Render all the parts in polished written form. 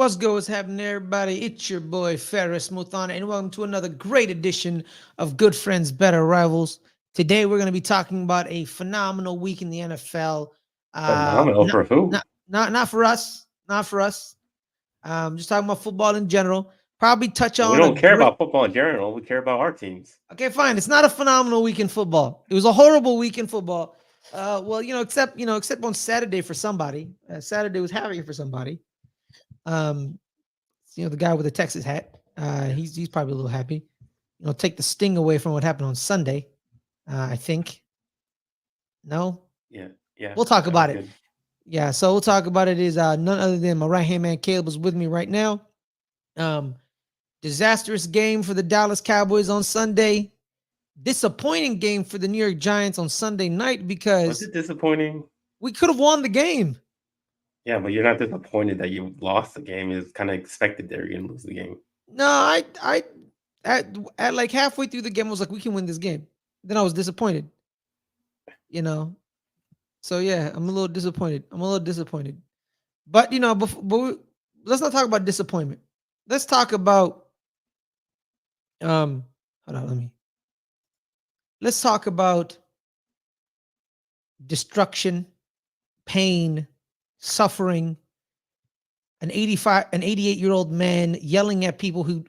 What's good? What's happening, everybody? It's your boy Ferris Muthana, and welcome to another great edition of Good Friends, Better Rivals. Today, we're going to be talking about a phenomenal week in the NFL. Phenomenal Not, for who? not for us, not for us. Just talking about football in general. Probably touch We on a don't care great. about football in general. We care about our teams. Okay, fine. It's not a phenomenal week in football. It was a horrible week in football. Well, except on Saturday for somebody. Saturday was happy for somebody. Um, the guy with the Texas hat. He's probably a little happy. Take the sting away from what happened on Sunday. I think. No, Yeah. we'll talk That was about it. good. Yeah, so we'll talk about it. Is none other than my right hand man Caleb is with me right now. Disastrous game for the Dallas Cowboys on Sunday. Disappointing game for the New York Giants on Sunday night Was because it disappointing? we could have won the game. Yeah, but you're not disappointed that you lost the game. It's kind of expected that you're going to lose the game. No, I at like halfway through the game, I was like, we can win this game. Then I was disappointed. So yeah, I'm a little disappointed. But let's not talk about disappointment. Let's talk about hold on, let's talk about destruction, pain, suffering. An 88-year-old man yelling at people who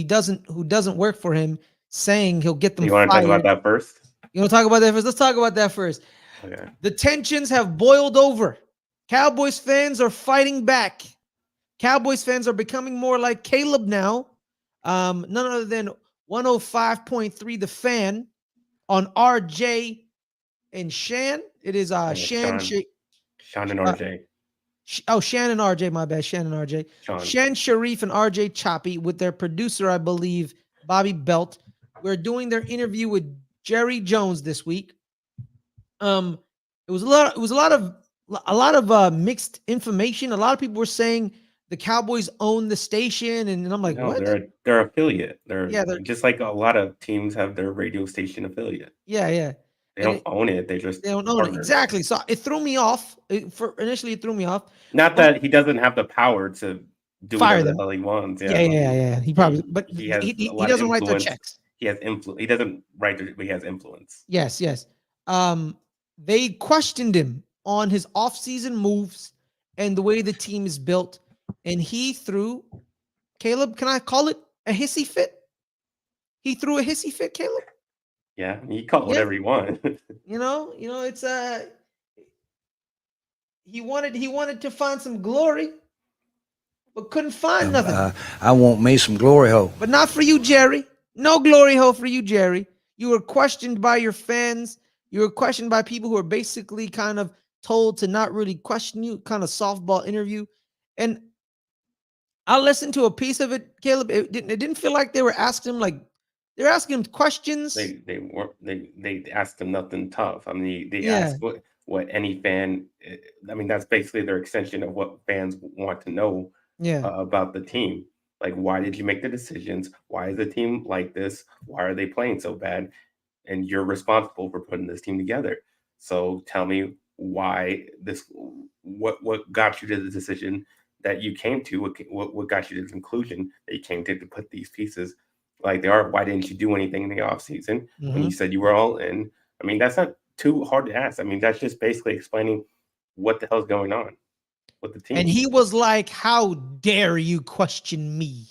doesn't work for him, saying he'll get them You want to talk about fired. that first? You want to talk about that first? Let's talk about that first. Okay. The tensions have boiled over. Cowboys fans are fighting back. Cowboys fans are becoming more like Caleb now. None other than 105.3 The Fan on RJ and Shan. It is Shan. Sean and RJ. Shan and RJ, my bad. Shan and RJ. Sean. Shan Sharif and RJ Choppy with their producer, I believe, Bobby Belt. We're doing their interview with Jerry Jones this week. It was a lot of mixed information. A lot of people were saying the Cowboys own the station, and I'm like, No, what? they're affiliate. They're Yeah, just like a lot of teams have their radio station affiliate. yeah. They don't own it. They don't own it. Exactly. So it threw me off. Initially, it threw me off. Not that he doesn't have the power to do Fire whatever them. the hell he wants. Yeah. He probably, but he has he a lot doesn't of write their influence. checks. He has influence. He doesn't write. But he has influence. Yes. They questioned him on his offseason moves and the way the team is built, and he threw. Caleb, can I call it a hissy fit? He threw a hissy fit, Caleb. Yeah, you call it whatever you want. It's he wanted to find some glory, but couldn't find nothing. I want me some glory hole. But not for you, Jerry. No glory hole for you, Jerry. You were questioned by your fans. You were questioned by people who are basically kind of told to not really question you, kind of softball interview. And I listened to a piece of it, Caleb. It didn't feel like they were asking him they're asking him questions. They asked him nothing tough. I mean, they asked what any fan. I mean, that's basically their extension of what fans want to know about the team. Like, why did you make the decisions? Why is the team like this? Why are they playing so bad? And you're responsible for putting this team together. So tell me why what got you to the decision that you came to? What got you to the conclusion that you came to put these pieces like they are? Why didn't you do anything in the offseason when you said you were all in? I mean, that's not too hard to ask. I mean, that's just basically explaining what the hell's going on with the team. And he was like, how dare you question me?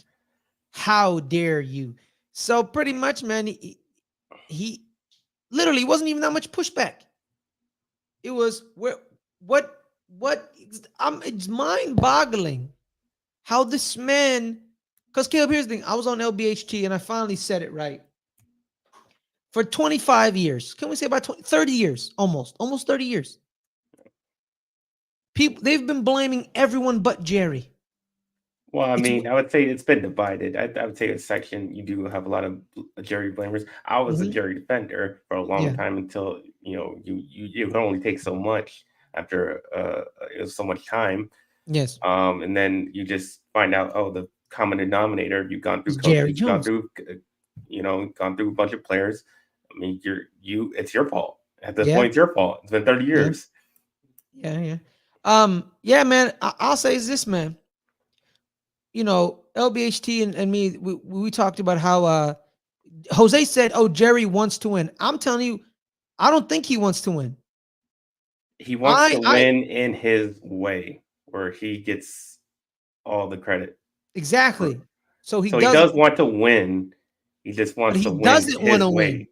How dare you? So pretty much, man, he literally wasn't even that much pushback. It was it's mind-boggling how this man, because Caleb, here's the thing. I was on LBHT and I finally said it right. For 25 years, can we say about 30 years, almost 30 years. They've been blaming everyone but Jerry. Well, I mean, I would say it's been divided. I would say a section, you do have a lot of Jerry blamers. I was a Jerry defender for a long time until, you can only take so much after it was so much time. Yes. And then you just find out, the common denominator, you've gone through Jerry coaches, Jones. gone through a bunch of players. I mean, it's your fault. At this point, it's your fault. It's been 30 years. Yeah, man. I'll say is this, man. LBHT and me, we talked about how Jose said, "Oh, Jerry wants to win." I'm telling you, I don't think he wants to win. He wants to win in his way, where he gets all the credit. Exactly. So he does want to win. He just wants to win doesn't want to win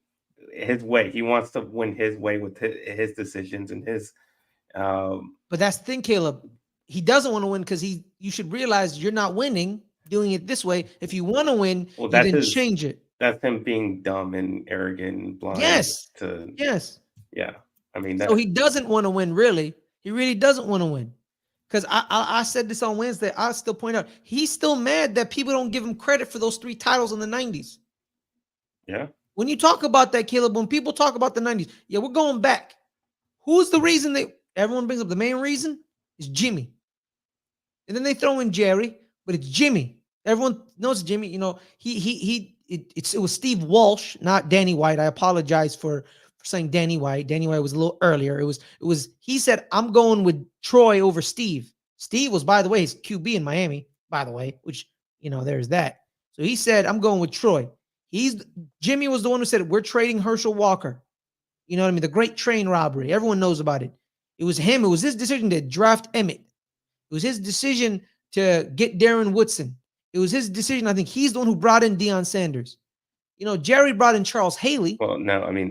his way. He wants to win his way with his decisions and his. But that's the thing, Caleb. He doesn't want to win because you should realize you're not winning doing it this way. If you want to win, you then change it. That's him being dumb and arrogant and blind. Yes. Yeah. I mean, so he doesn't want to win, really. He really doesn't want to win. Because I said this on Wednesday. I still point out, he's still mad that people don't give him credit for those 3 titles in the 90s. Yeah. When you talk about that, Caleb, when people talk about the 90s, yeah, we're going back. Who's the reason everyone brings up? The main reason is Jimmy. And then they throw in Jerry, but it's Jimmy. Everyone knows Jimmy. It was Steve Walsh, not Danny White. I apologize for saying Danny White. Danny White was a little earlier. It was he said, I'm going with Troy over Steve. Steve was, by the way, his QB in Miami, by the way, which, there's that. So he said, I'm going with Troy. Jimmy was the one who said, we're trading Herschel Walker. You know what I mean? The great train robbery. Everyone knows about it. It was him. It was his decision to draft Emmett. It was his decision to get Darren Woodson. It was his decision. I think he's the one who brought in Deion Sanders. Jerry brought in Charles Haley. Well, no, I mean,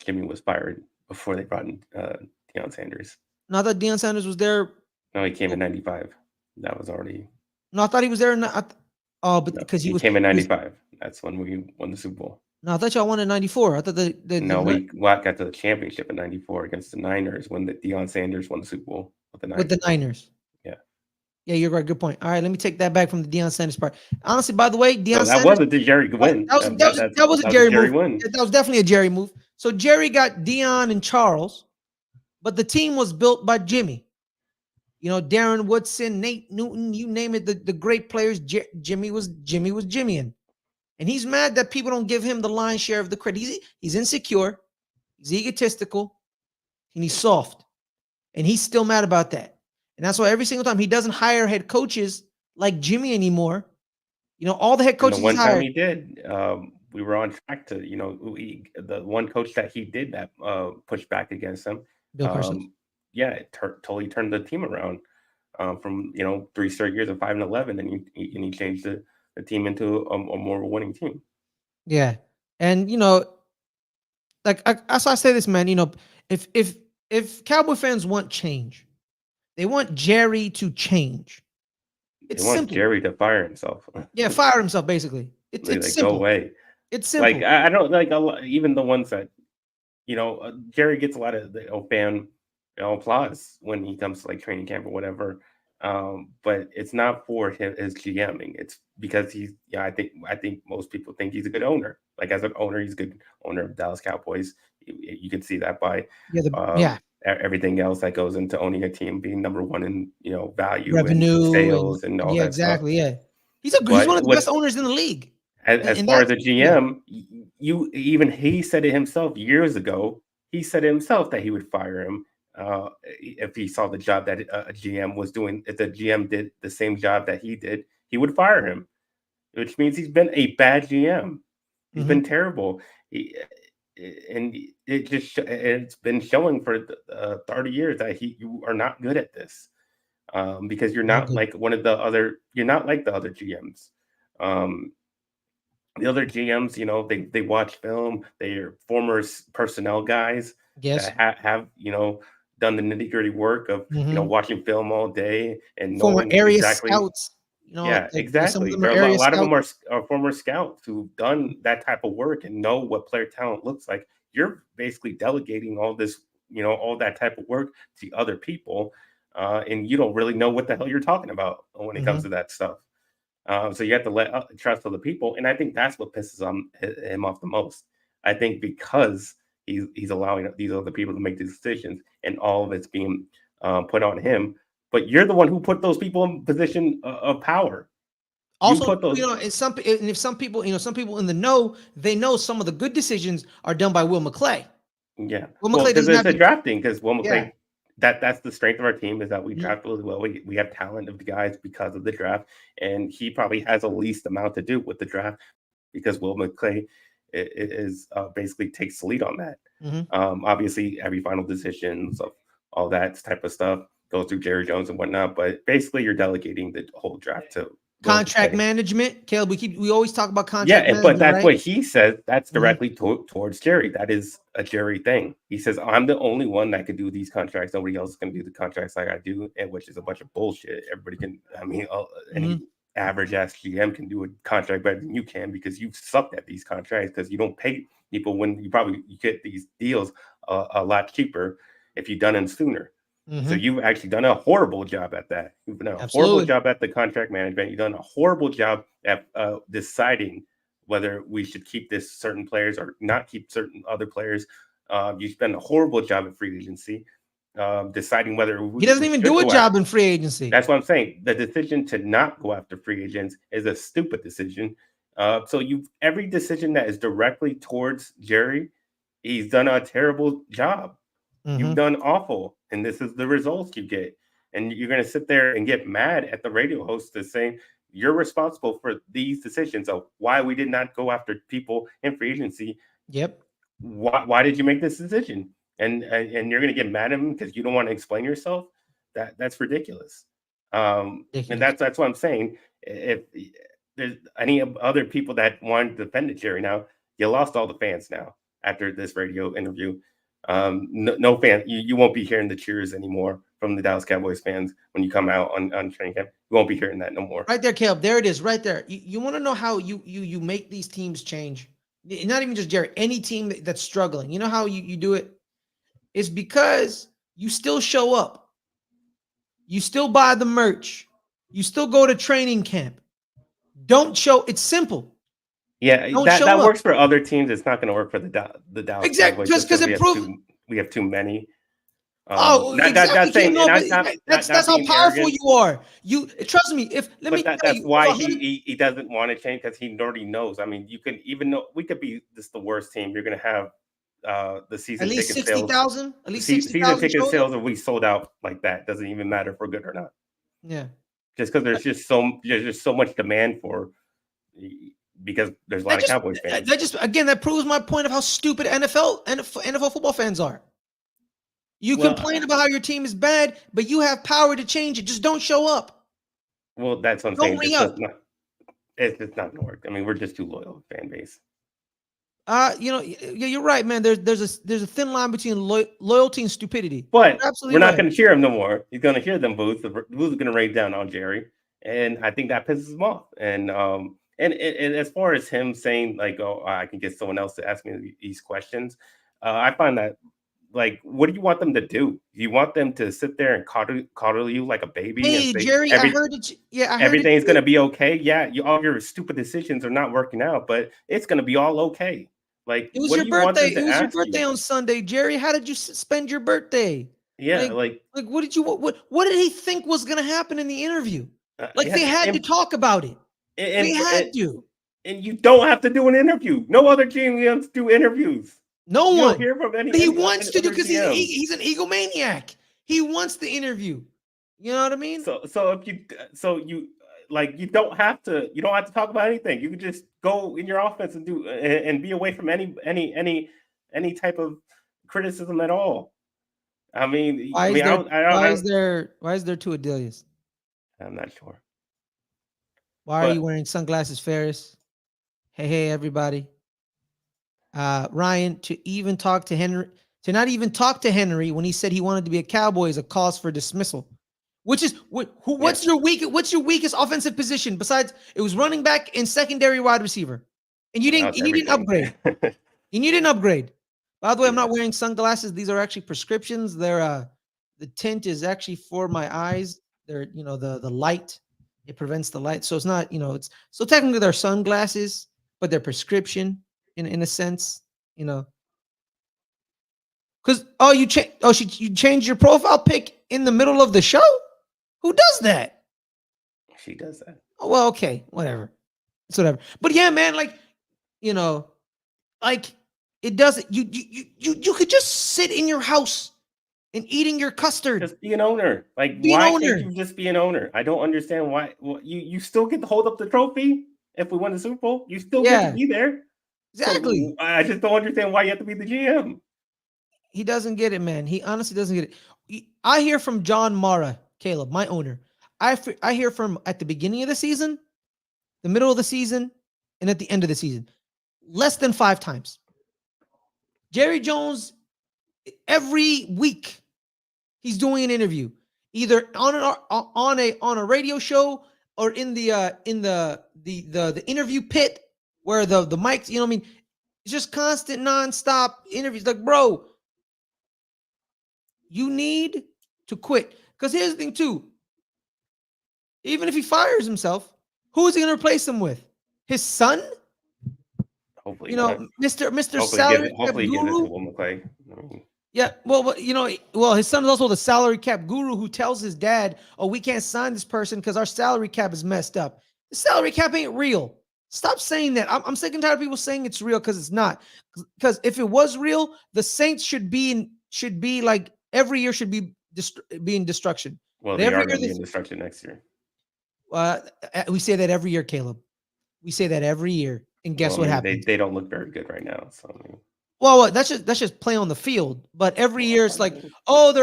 Jimmy was fired before they brought in Deion Sanders. No, I thought Deion Sanders was there. No, he came in 95. That was already. No, I thought he was there. Because he came in 95. That's when we won the Super Bowl. No, I thought y'all won in 94. I thought we got to the championship in 94 against the Niners when Deion Sanders won the Super Bowl with the Niners. Yeah. Yeah, you're right. Good point. All right, let me take that back from the Deion Sanders part. Honestly, by the way, Deion Sanders. That wasn't the Jerry win. That was a Jerry move. Win. That was definitely a Jerry move. So Jerry got Deion and Charles, but the team was built by Jimmy. Darren Woodson, Nate Newton, you name it, the great players. Jimmy was Jimmying. And he's mad that people don't give him the lion's share of the credit. He's insecure, he's egotistical, and he's soft. And he's still mad about that. And that's why every single time he doesn't hire head coaches like Jimmy anymore. All the head coaches and the one time he did, we were on track to, the one coach that he did that push back against him. Bill Parsons. It totally turned the team around from 3 straight years of 5-11, and he changed the team into a more winning team. Yeah, and I say this, man. If Cowboy fans want change, they want Jerry to change. They want simple. Jerry to fire himself. Yeah, fire himself. Basically, it's simple. Go away. It's simple. Like I don't like even the ones that Jerry gets a lot of fan applause when he comes to training camp or whatever. But it's not for his GMing. It's because I think most people think he's a good owner. As an owner, he's a good owner of Dallas Cowboys. You can see that by everything else that goes into owning a team, being number one in value, revenue, and sales, and all that exactly. stuff. Yeah, he's one of the best owners in the league. As far as a GM, he said it himself years ago. He said it himself that he would fire him. If he saw the job that a GM was doing, if the GM did the same job that he did, he would fire him, which means he's been a bad GM. He's been terrible. And it's been showing for 30 years that you are not good at this because you're not like you're not like the other GMs. The other GMs, they watch film. They are former personnel guys that have done the nitty-gritty work of watching film all day and former area scouts. Exactly. A lot of them are former scouts who've done that type of work and know what player talent looks like. You're basically delegating all this, all that type of work to other people, and you don't really know what the hell you're talking about when it comes to that stuff. So you have to trust other people, and I think that's what pisses him off the most. I think because he's allowing these other people to make the decisions, and all of it's being put on him. But you're the one who put those people in position of power. Also, and if some people, some people in the know, they know some of the good decisions are done by Will McClay. Yeah, Will McClay doesn't have drafting because Will McClay that's the strength of our team, is that we draft really well. We have talent of the guys because of the draft, and he probably has the least amount to do with the draft because Will McClay is basically takes the lead on that. Obviously, every final decisions of all that type of stuff goes through Jerry Jones and whatnot, but basically you're delegating the whole draft to contract management. Caleb, we always talk about contract management, but that's right? what he says. That's directly towards Jerry. That is a Jerry thing. He says, I'm the only one that can do these contracts. Nobody else can do the contracts like I do, and which is a bunch of bullshit. Everybody can, any average ass GM can do a contract better than you can because you've sucked at these contracts because you don't pay people when you get these deals a lot cheaper if you've done them sooner. So you've actually done a horrible job at that. You've done a horrible job at the contract management. You've done a horrible job at deciding whether we should keep this certain players or not keep certain other players. You've done a horrible job at free agency, deciding whether he doesn't even do a job in free agency. That's what I'm saying. The decision to not go after free agents is a stupid decision. So every decision that is directly towards Jerry, he's done a terrible job. You've done awful, and this is the results you get. And you're going to sit there and get mad at the radio host that's saying you're responsible for these decisions of why we did not go after people in free agency. Yep. Why did you make this decision? And you're going to get mad at him because you don't want to explain yourself. That's ridiculous. And that's what I'm saying. If there's any other people that want to defend Jerry now, you lost all the fans now after this radio interview. No fan, you won't be hearing the cheers anymore from the Dallas Cowboys fans when you come out on training camp. You won't be hearing that no more. Right there, Caleb. There it is, right there. You want to know how you make these teams change? Not even just Jerry, any team that's struggling. You know how you do it? It's because you still show up. You still buy the merch. You still go to training camp. Don't show. It's simple. Yeah, that works for other teams. It's not going to work for the Dallas Cowboys. Just because it proves we have too many. Exactly. That's how powerful you are. You trust me. That's why he doesn't want to change, because he already knows. I mean, you can, even though we could be the worst team, you're going to have the season ticket sales. 60,000. At least 60,000. Season ticket sales, if we sold out like that, doesn't even matter if we're good or not. Yeah. Just because there's just so much demand for. Because there's a lot of Cowboys fans. That proves my point of how stupid NFL football fans are. You complain about how your team is bad, but you have power to change it. Just don't show up. Well, that's what I'm saying. It's just not going to work. I mean, we're just too loyal fan base. You're right, man. There's a thin line between loyalty and stupidity. But we're not going to cheer him no more. He's going to hear them booths. The booths are going to rain down on Jerry, and I think that pisses him off. And as far as him saying, like, oh, I can get someone else to ask me these questions, I find that, like, what do you want them to do? Do you want them to sit there and coddle you like a baby? Hey, and say, Jerry, I heard it. Yeah, everything's going to be okay. Yeah, all your stupid decisions are not working out, but it's going to be all okay. Like, it was your birthday. It was your birthday on Sunday, Jerry. How did you spend your birthday? Yeah, like what did he think was going to happen in the interview? They had to talk about it. They had to. And you don't have to do an interview. No other GMs do interviews. No one. Don't hear from he wants to do, because he's an egomaniac. He wants the interview. You know what I mean? So if you like, you don't have to talk about anything. You can just go in your offense and be away from any type of criticism at all. I mean, why is there two Adelias? I'm not sure. Why are you wearing sunglasses, Ferris? Hey, everybody. Ryan, to not even talk to Henry when he said he wanted to be a Cowboy is a cause for dismissal. Which is what's your weakest offensive position besides it was running back and secondary wide receiver, and you didn't upgrade. And you didn't upgrade. By the way, I'm not wearing sunglasses. These are actually prescriptions. They're the tint is actually for my eyes. They're the light. It prevents the light. So it's not, so technically they're sunglasses, but they're prescription in a sense, Because you changed your profile pic in the middle of the show? Who does that? She does that. Oh, well, okay, whatever. It's whatever. But yeah, man, it doesn't. You could just sit in your house and eating your custard. Just be an owner. Like, why can't you just be an owner? I don't understand why. Well, you still get to hold up the trophy if we win the Super Bowl. You still get to be there. Exactly. So I just don't understand why you have to be the GM. He doesn't get it, man. He honestly doesn't get it. I hear from John Mara, Caleb, my owner. I hear from at the beginning of the season, the middle of the season, and at the end of the season. Less than 5 times. Jerry Jones, every week, he's doing an interview, either on a radio show or in the interview pit where the mics, you know what I mean? It's just constant, nonstop interviews. Like, bro, you need to quit. Because here's the thing, too. Even if he fires himself, who is he going to replace him with? His son? Hopefully, you know, Mr. Hopefully Salary Cap hopefully Guru. Yeah, well, you know, his son is also the salary cap guru who tells his dad, "Oh, we can't sign this person because our salary cap is messed up." The salary cap ain't real. Stop saying that. I'm sick and tired of people saying it's real because it's not. Because if it was real, the Saints should be like every year should be in destruction. Well, they are going to be in destruction next year. We say that every year, Caleb. We say that every year, and guess what happens? They don't look very good right now. So. Well, that's just play on the field. But every year it's like, oh,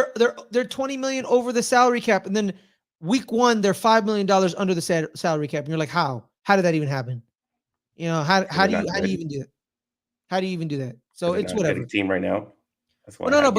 they're 20 million over the salary cap, and then week 1 they're $5 million under the salary cap, and you're like, how? How did that even happen? You know, how do you even do that? How do you even do that? So it's whatever. Team right now. That's why. No,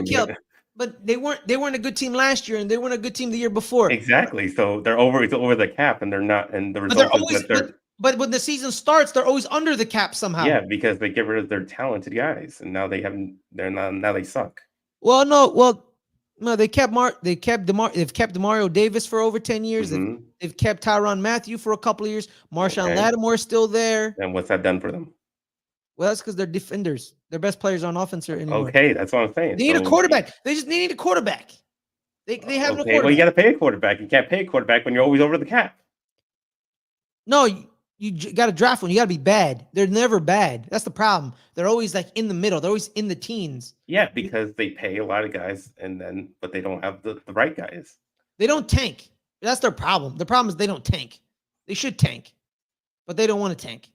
but they weren't a good team last year, and they weren't a good team the year before. Exactly. So they're over the cap, and they're not. And the result is that But when the season starts, they're always under the cap somehow. Yeah, because they get rid of their talented guys, and now now they suck. Well, no, they've kept Demario Davis for over 10 years. Mm-hmm. They've kept Tyrann Mathieu for a couple of years. Marshawn Lattimore is still there. And what's that done for them? Well, that's because they're defenders. Their best players on offense anymore. Okay, that's what I'm saying. They need a quarterback. They just need a quarterback. They have no quarterback. Well, you got to pay a quarterback. You can't pay a quarterback when you're always over the cap. No, you got to draft one. You got to be bad. They're never bad. That's the problem. They're always like in the middle. They're always in the teens. Yeah, because they pay a lot of guys, but they don't have the right guys. They don't tank. That's their problem. The problem is they don't tank. They should tank, but they don't want to tank.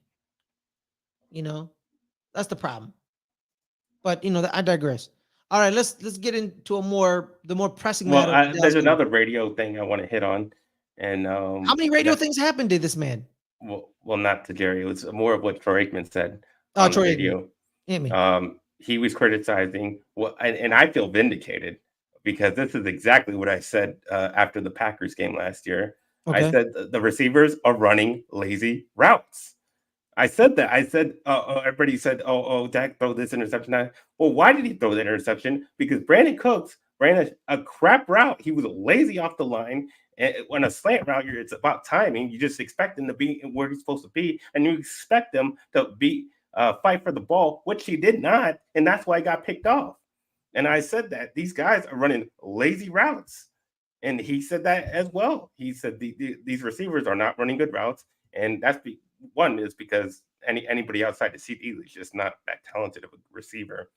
You know, that's the problem. But you know, I digress. All right, let's get into the more pressing matter. There's another radio thing I want to hit on, and how many radio things happened to this man? Well, not to Jerry. It was more of what Troy Aikman said on the radio. He was criticizing and I feel vindicated because this is exactly what I said after the Packers game last year. Okay. I said the receivers are running lazy routes. I said that. I said, everybody said, Dak throw this interception. Well, why did he throw that interception? Because Brandon Cooks ran a crap route. He was lazy off the line. And when a slant route, it's about timing. You just expect him to be where he's supposed to be, and you expect him to be fight for the ball, which he did not, and that's why he got picked off. And I said that these guys are running lazy routes, and he said that as well. He said these receivers are not running good routes, and that's one is because anybody outside the CD is just not that talented of a receiver.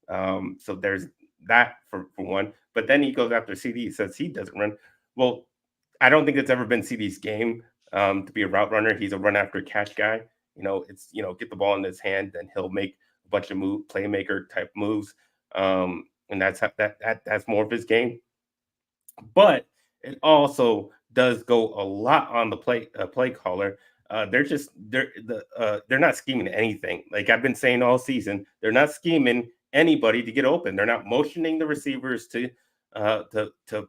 So there's that for one. But then he goes after CD. He says he doesn't run well. I don't think it's ever been CD's game to be a route runner. He's a run after catch guy. It's get the ball in his hand, and he'll make a bunch of playmaker type moves. And that's more of his game. But it also does go a lot on the play caller. They're not scheming anything. Like I've been saying all season, they're not scheming anybody to get open. They're not motioning the receivers to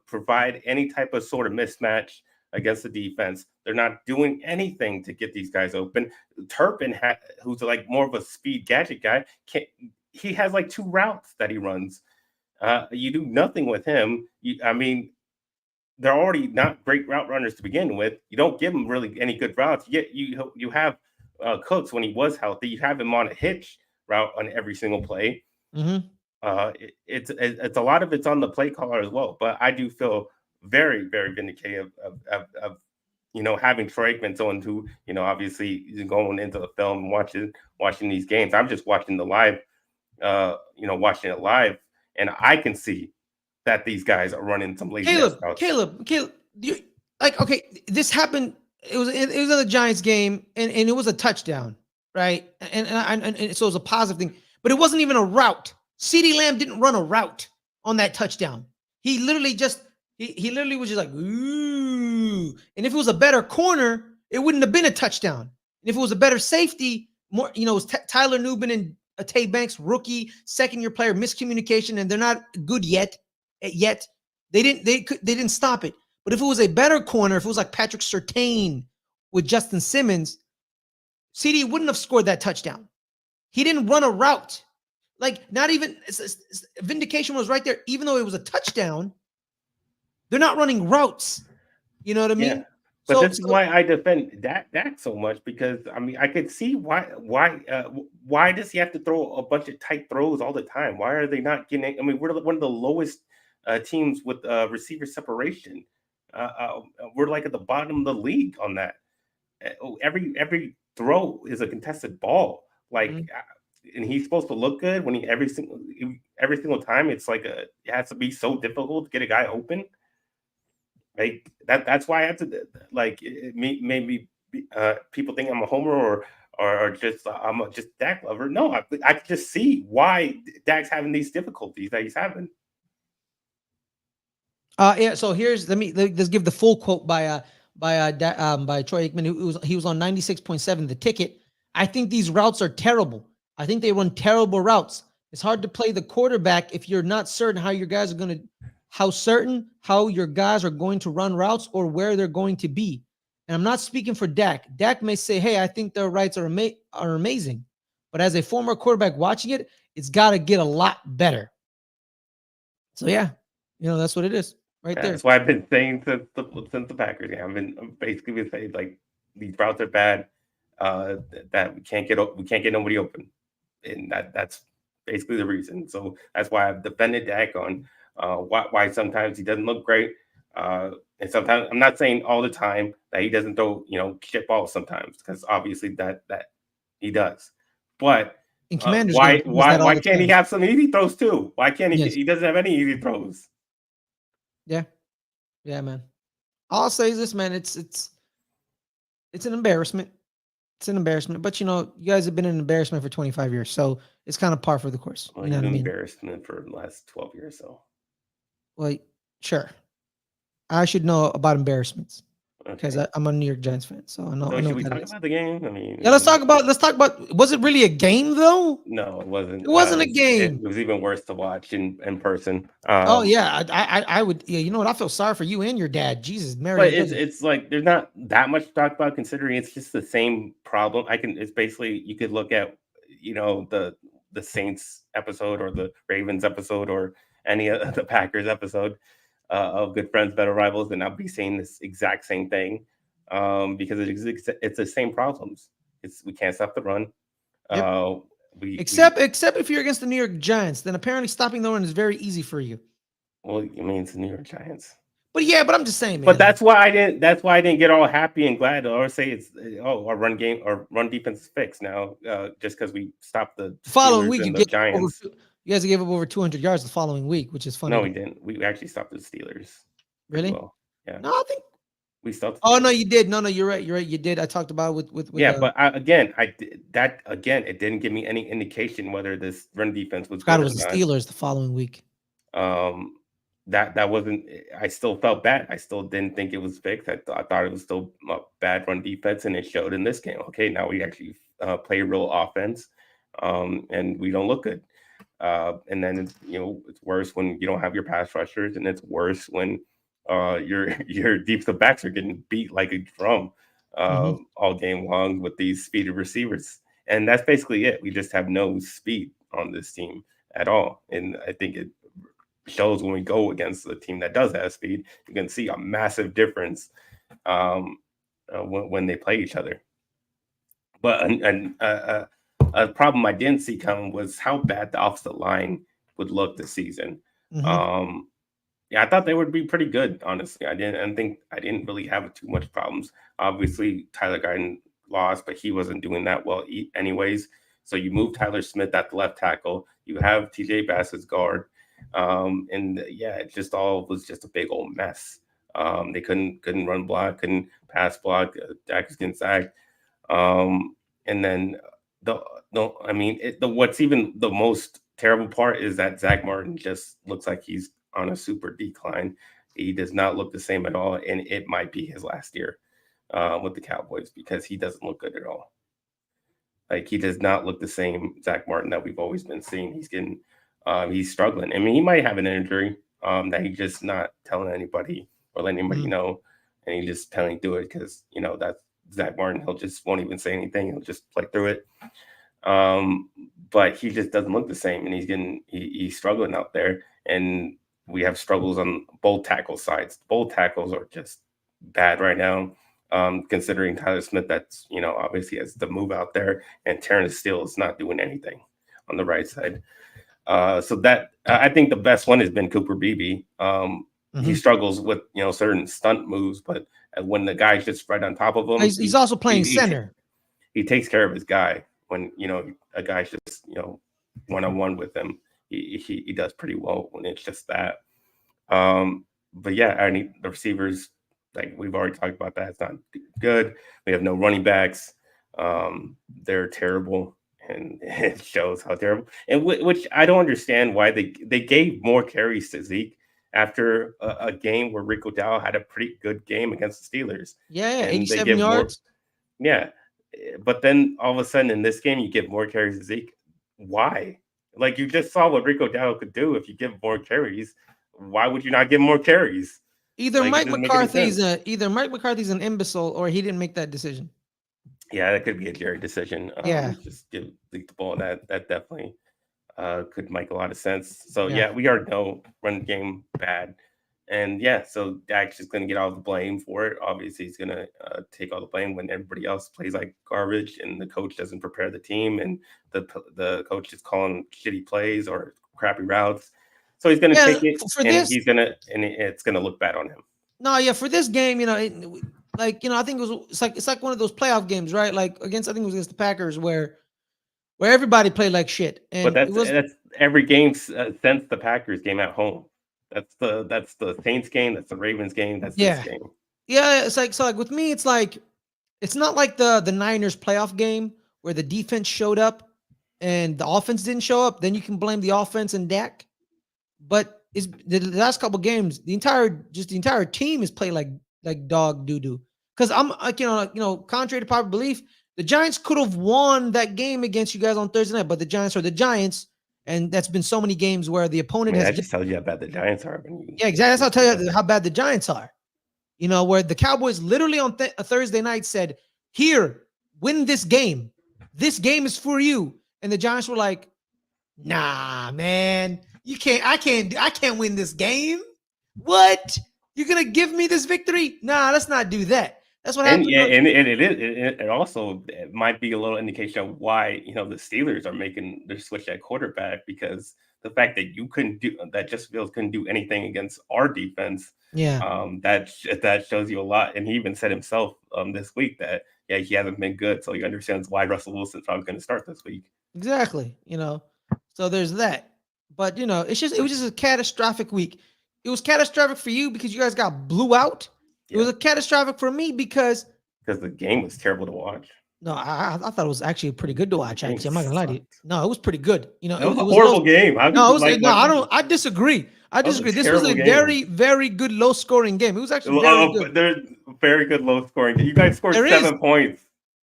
provide any type of sort of mismatch against the defense. They're not doing anything to get these guys open. Turpin, who's like more of a speed gadget guy, he has like 2 routes that he runs. You do nothing with him. They're already not great route runners to begin with. You don't give them really any good routes. Yet you have Cooks when he was healthy. You have him on a hitch route on every single play. Mm-hmm. It's a lot of it's on the play caller as well, but I do feel very, very vindicated of having Troy Aikman, someone who obviously is going into the film and watching these games. I'm just watching the live, watching it live, and I can see that these guys are running some lazy ass routes. Caleb, okay, this happened. It was in the Giants game, and it was a touchdown, right? And so it was a positive thing, but it wasn't even a route. CeeDee Lamb didn't run a route on that touchdown. He literally he literally was just like, ooh. And if it was a better corner, it wouldn't have been a touchdown. And if it was a better safety, more, it was Tyler Nubin and Tay Banks, rookie, second-year player, miscommunication, and they're not good yet. They didn't stop it. But if it was a better corner, if it was like Patrick Surtain with Justin Simmons, CD wouldn't have scored that touchdown. He didn't run a route. Like, not even vindication was right there. Even though it was a touchdown, they're not running routes. You know what I mean? Yeah. But this is why I defend Dak so much, because I mean I could see why does he have to throw a bunch of tight throws all the time? Why are they not getting? I mean, we're one of the lowest teams with receiver separation. We're like at the bottom of the league on that. Every throw is a contested ball. Like, and he's supposed to look good when every single time. It's like it has to be so difficult to get a guy open. Like that's why I have to like maybe people think I'm a homer or just I'm just Dak lover. No, I can just see why Dak's having these difficulties that he's having. Yeah. So let's give the full quote by Troy Aikman. He was on 96.7 The Ticket. I think these routes are terrible. I think they run terrible routes. It's hard to play the quarterback if you're not certain how your guys are going to. How your guys are going to run routes or where they're going to be. And I'm not speaking for Dak. Dak may say, hey, I think their routes are amazing. But as a former quarterback watching it, it's got to get a lot better. So, yeah, that's what it is right there. That's why I've been saying since the Packers game. I've been basically saying, like, these routes are bad, that we can't get nobody open. And that's basically the reason. So that's why I've defended Dak on why sometimes he doesn't look great, and sometimes I'm not saying all the time that he doesn't throw shit balls sometimes, because obviously that he does, but why can't he have some easy throws too? Why can't he? Yes. He doesn't have any easy throws. Yeah, man. All I'll say is this, man. It's an embarrassment. It's an embarrassment, but you guys have been an embarrassment for 25 years, so it's kind of par for the course. Well, you've been embarrassment for the last 12 years, so. Well, sure. I should know about embarrassments because I'm a New York Giants fan, so I know. Should we talk about the game? I mean, yeah, let's talk about. Was it really a game though? No, it wasn't. It wasn't a game. It was even worse to watch in person. Oh yeah, I would. Yeah, you know what? I feel sorry for you and your dad. Jesus, Mary. But it's like there's not that much to talk about, considering it's just the same problem. It's basically, you could look at the Saints episode or the Ravens episode or any of the Packers episode of Good Friends, Better Rivals, and I'll be saying this exact same thing, because it's the same problems. We can't stop the run. Yep. Except if you're against the New York Giants, then apparently stopping the run is very easy for you. Well, I mean, it's the New York Giants. But I'm just saying, man. But that's why I didn't get all happy and glad or say our run game or run defense is fixed now, just because we stopped the following week. The Giants. You guys gave up over 200 yards the following week, which is funny. No, we didn't. We actually stopped the Steelers. Really? Well, yeah. No, I think we stopped. Oh no, you did. No, you're right. You did. I talked about with yeah, but it didn't give me any indication whether this run defense was. God, it was the Steelers the following week. That wasn't. I still felt bad. I still didn't think it was fixed. I thought it was still a bad run defense, and it showed in this game. Okay, now we actually play real offense, and we don't look good. And then it's worse when you don't have your pass rushers, and it's worse when your defensive backs are getting beat like a drum all game long with these speedy receivers. And that's basically it. We just have no speed on this team at all. And I think it shows when we go against a team that does have speed. You can see a massive difference when they play each other. But a problem I didn't see coming was how bad the offensive line would look this season. Yeah, I thought they would be pretty good, honestly. I didn't really have too much problems. Obviously, Tyler Guyton lost, but he wasn't doing that well anyways. So you move Tyler Smith at the left tackle. You have TJ Bassett's guard. And yeah, it just all was just a big old mess. They couldn't run block, couldn't pass block. Dak was getting sacked. And then the I mean, what's even the most terrible part is that Zach Martin just looks like he's on a super decline. He does not look the same at all, and it might be his last year with the Cowboys because he doesn't look good at all. Like he does not look the same Zach Martin that we've always been seeing. He's struggling. I mean, he might have an injury that he's just not telling anybody or letting anybody know, and he's just telling do it because that's Zach Martin. He'll just won't even say anything. He'll just play through it. But he just doesn't look the same, and he's struggling out there. And we have struggles on both tackle sides. Both tackles are just bad right now. Considering Tyler Smith, that's obviously has the move out there, and Terrence Steele is not doing anything on the right side. So that I think the best one has been Cooper Beebe. He struggles with certain stunt moves, but when the guy's just right on top of him, he's also playing center. He takes care of his guy. When a guy's just one-on-one with him, he does pretty well when it's just that. But yeah, I mean the receivers, like we've already talked about that, it's not good. We have no running backs. They're terrible, and it shows how terrible. And which I don't understand why they gave more carries to Zeke after a game where Rico Dowell had a pretty good game against the Steelers. Yeah, and 87 yards. Yeah, but then all of a sudden in this game you give more carries to Zeke. Why? Like you just saw what Rico Dowell could do if you give more carries. Why would you not give more carries? Either Mike McCarthy's an imbecile or he didn't make that decision. Yeah, that could be a Jerry decision. Yeah, just give Zeke the ball. That definitely could make a lot of sense. So yeah, we already know run game bad, and yeah, so Dak's just gonna get all the blame for it. Obviously, he's gonna take all the blame when everybody else plays like garbage, and the coach doesn't prepare the team, and the coach is calling shitty plays or crappy routes. So he's gonna take it, and it's gonna look bad on him. No, yeah, for this game, I think it's like one of those playoff games, right? Like I think it was against the Packers where everybody played like shit. And but that's every game since the Packers game at home. That's the Saints game. That's the Ravens game. That's this game. Yeah, it's like with me, it's not like the Niners playoff game where the defense showed up and the offense didn't show up. Then you can blame the offense and Dak. But it's the last couple games, the entire team is playing like dog doo doo. Because I'm like contrary to popular belief, the Giants could have won that game against you guys on Thursday night, but the Giants are the Giants, and that's been so many games where the opponent has. That just tells you how bad the Giants are. Yeah, exactly. That's how I tell you how bad the Giants are. Where the Cowboys literally on a Thursday night said, "Here, win this game. This game is for you," and the Giants were like, "Nah, man, you can't. I can't win this game. What? You're gonna give me this victory? Nah, let's not do that." That's what happened. And it also might be a little indication of why the Steelers are making their switch at quarterback, because the fact that Justin Fields couldn't do anything against our defense, that shows you a lot. And he even said himself this week that he hasn't been good, so he understands why Russell Wilson's probably going to start this week. Exactly, so there's that. But it was just a catastrophic week. It was catastrophic for you because you guys got blew out. It was a catastrophic for me because the game was terrible to watch. No, I thought it was actually pretty good to watch. Actually, I'm not gonna lie to you. No, it was pretty good. It was a horrible game. I disagree. This was a very, very good low scoring game. It was actually very good. There's very good low scoring. You guys scored 7 points.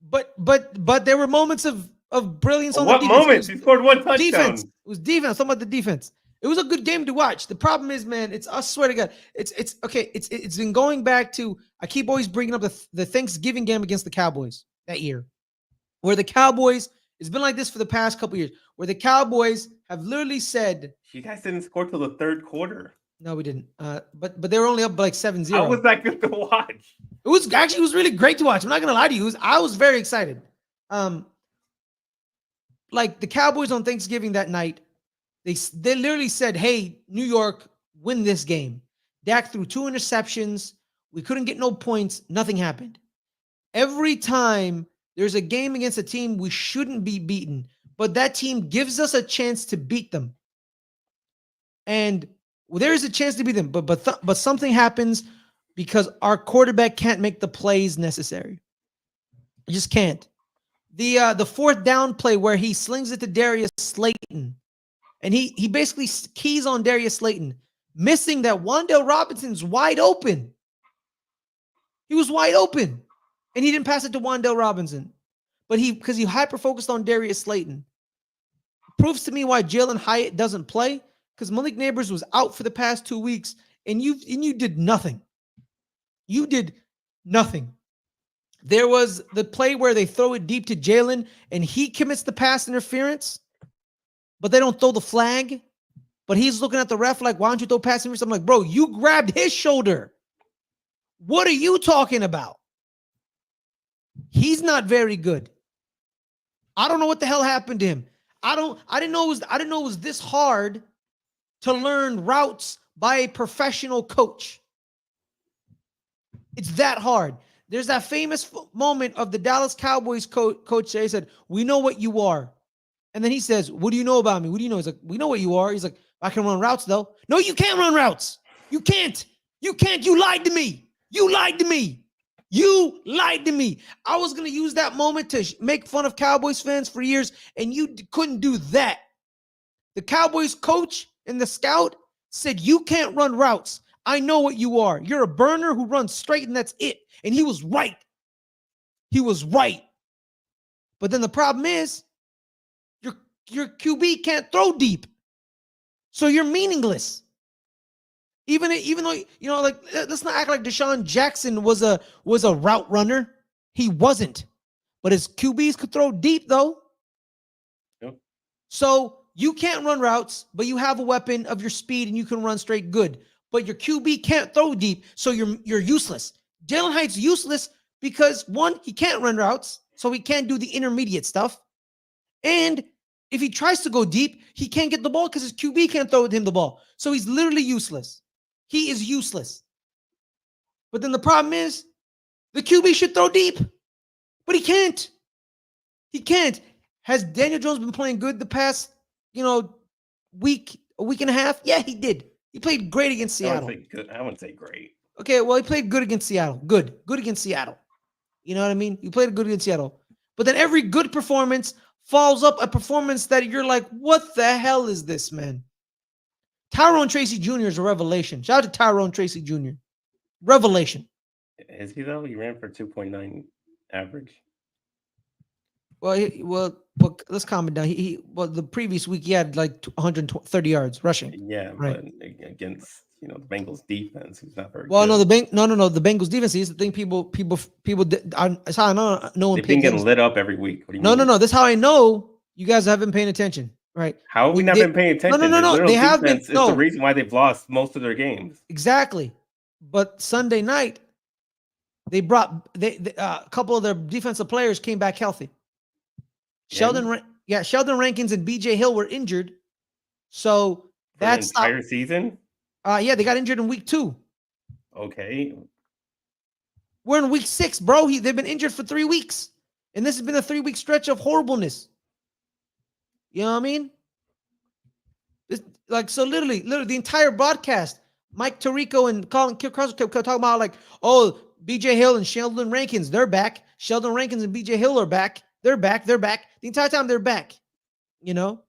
But there were moments of brilliance on the defense. What moments? You scored 1 touchdown. Defense. It was defense. I'm talking about the defense. It was a good game to watch. The problem is, man, I swear to God, it's okay. It's been going back to, I keep always bringing up the Thanksgiving game against the Cowboys that year, where the Cowboys, it's been like this for the past couple years, where the Cowboys have literally said, you guys didn't score till the third quarter. No, we didn't. But they were only up by like 7-0. How was that good to watch? It was really great to watch. I'm not gonna lie to you. I was very excited. Like the Cowboys on Thanksgiving that night, they literally said, "Hey, New York, win this game." Dak threw 2 interceptions. We couldn't get no points. Nothing happened. Every time there's a game against a team we shouldn't be beaten, but that team gives us a chance to beat them, And there is a chance to beat them, but something happens because our quarterback can't make the plays necessary. He just can't. The fourth down play where he slings it to Darius Slayton, and he basically keys on Darius Slayton, missing that Wan'Dale Robinson's wide open. He was wide open, and he didn't pass it to Wan'Dale Robinson, but because he hyper focused on Darius Slayton. Proves to me why Jalen Hyatt doesn't play, because Malik Neighbors was out for the past 2 weeks, and you did nothing. You did nothing. There was the play where they throw it deep to Jalen, and he commits the pass interference, but they don't throw the flag. But he's looking at the ref like, why don't you throw pass interference? I'm like, bro, you grabbed his shoulder. What are you talking about? He's not very good. I don't know what the hell happened to him. I didn't know it was this hard to learn routes by a professional coach. It's that hard. There's that famous moment of the Dallas Cowboys coach. They said, "We know what you are," and then he says, "What do you know about me? What do you know?" He's like, "We know what you are." He's like, "I can run routes, though." No, you can't run routes. You can't. You can't. You lied to me. You lied to me. You lied to me. I was going to use that moment to make fun of Cowboys fans for years, and you couldn't do that. The Cowboys coach and the scout said, you can't run routes. I know what you are. You're a burner who runs straight, and that's it. And he was right. He was right. But then the problem is, your QB can't throw deep. So you're meaningless. Even though, like, let's not act like Deshaun Jackson was a route runner. He wasn't. But his QBs could throw deep, though. Yep. So you can't run routes, but you have a weapon of your speed and you can run straight good. But your QB can't throw deep, so you're useless. Jalen Hyatt's useless because, one, he can't run routes, so he can't do the intermediate stuff. And if he tries to go deep, he can't get the ball because his QB can't throw him the ball. So he's literally useless. He is useless. But then the problem is, the QB should throw deep, but he can't. He can't. Has Daniel Jones been playing good the past, a week and a half? Yeah, he did. He played great against Seattle. I wouldn't say great. Okay, well, he played good against Seattle. Good against Seattle. You know what I mean? He played good against Seattle. But then every good performance follows up a performance that you're like, what the hell is this, man? Tyrone Tracy Jr. is a revelation. Shout out to Tyrone Tracy Jr. Revelation. Is he, though? He ran for 2.9 average. Well, let's calm it down. The previous week he had like 130 yards rushing. Yeah, right. But against the Bengals defense, who's not very. Well, good. No. The Bengals defense is the thing. People. That's how I know. They've been getting lit up every week. What do you mean? No. That's how I know you guys haven't been paying attention, right? How have we not been paying attention? No. They have been. It's the reason why they've lost most of their games. Exactly, but Sunday night they brought a couple of their defensive players came back healthy. Sheldon Rankins and BJ Hill were injured, so that's the entire season. Yeah, they got injured in week 2. Okay, we're in week 6, bro. They've been injured for 3 weeks, and this has been a 3-week stretch of horribleness. You know what I mean? So literally, the entire broadcast, Mike Tirico and Colin Kilcross kept talking about like, oh, BJ Hill and Sheldon Rankins, they're back. Sheldon Rankins and BJ Hill are back. They're back. The entire time they're back, But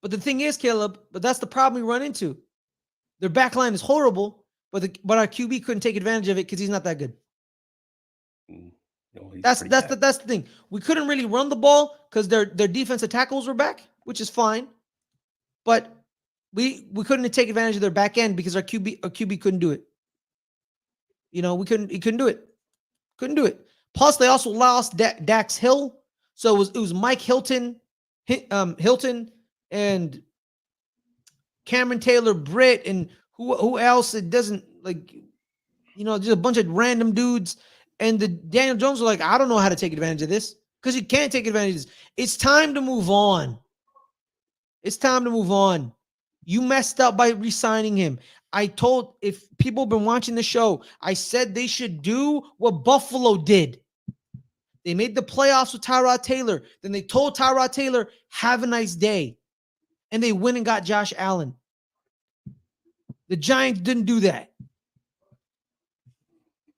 the thing is, Caleb, but that's the problem we run into. Their back line is horrible, but our QB couldn't take advantage of it because he's not that good. No, that's the thing. We couldn't really run the ball because their defensive tackles were back, which is fine. But we couldn't take advantage of their back end because our QB couldn't do it. He couldn't do it. Couldn't do it. Plus, they also lost Dax Hill, so it was Mike Hilton, and Cameron Taylor-Britt, and who else? It doesn't just a bunch of random dudes. And the Daniel Jones were like, I don't know how to take advantage of this because you can't take advantage of this. It's time to move on. It's time to move on. You messed up by re-signing him. If people have been watching the show, I said they should do what Buffalo did. They made the playoffs with Tyrod Taylor. Then they told Tyrod Taylor, have a nice day. And they went and got Josh Allen. The Giants didn't do that.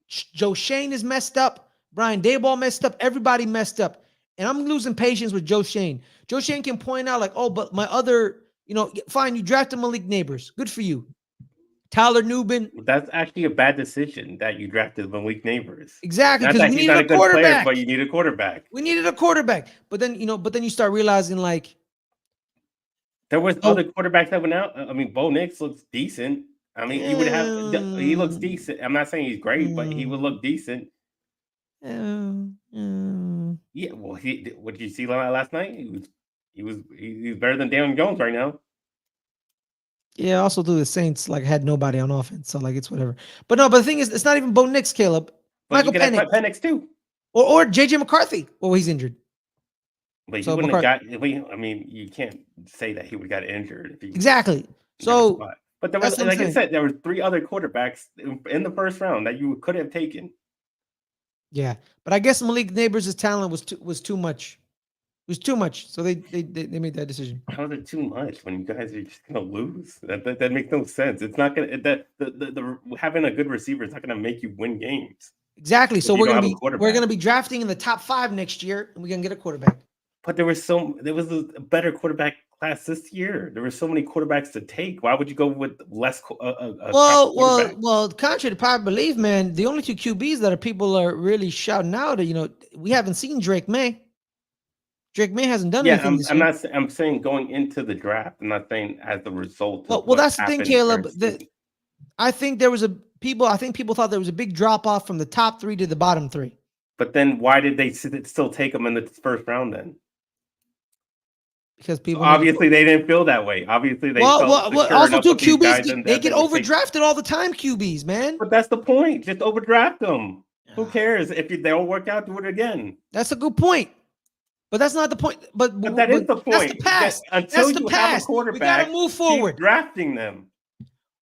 Joe Shane is messed up. Brian Daboll messed up. Everybody messed up. And I'm losing patience with Joe Shane. Joe Shane can point out like, oh, but my other, fine, you drafted Malik Neighbors. Good for you. Tyler Nubin. That's actually a bad decision that you drafted Malik Neighbors. Exactly, because we needed not a quarterback. Player, but you need a quarterback. We needed a quarterback. But then, you start realizing like there was other quarterbacks that went out. I mean, Bo Nix looks decent. I mean, you would have he looks decent. I'm not saying he's great, but he would look decent. Yeah, well, what did you see last night? He's better than Daniel Jones right now. Yeah, also the Saints like had nobody on offense, so like it's whatever. But the thing is, it's not even Bo Nix, Caleb. But Michael Penix too, or JJ McCarthy. Oh, he's injured. But he wouldn't have got. I mean, you can't say that he would have got injured if he exactly. So, but there was, like I said, there were 3 other quarterbacks in the first round that you could have taken. Yeah, but I guess Malik Neighbors' talent was too much. It was too much, so they made that decision. How is it too much when you guys are just gonna lose? That makes no sense. It's not gonna the having a good receiver is not gonna make you win games. Exactly. So we're gonna be drafting in the top 5 next year, and we're gonna get a quarterback. But there was a better quarterback class this year. There were so many quarterbacks to take. Why would you go with less? Well, contrary to popular belief, man, the only 2 QBs that people are really shouting out, we haven't seen Drake May. Drake May hasn't done anything this year. I'm saying going into the draft. I'm not saying as the result. Well, that's the thing, Caleb. I think people thought there was a big drop off from the top 3 to the bottom 3. But then why did they still take them in the first round then? Because people obviously they didn't feel that way. Obviously they also 2 QBs they get overdrafted all the time. QBs, man. But that's the point. Just overdraft them. Who cares if they don't work out? Do it again. That's a good point. But that's not the point. But that is the point. That's the past. Until you have a quarterback, we gotta move forward. Keep drafting them.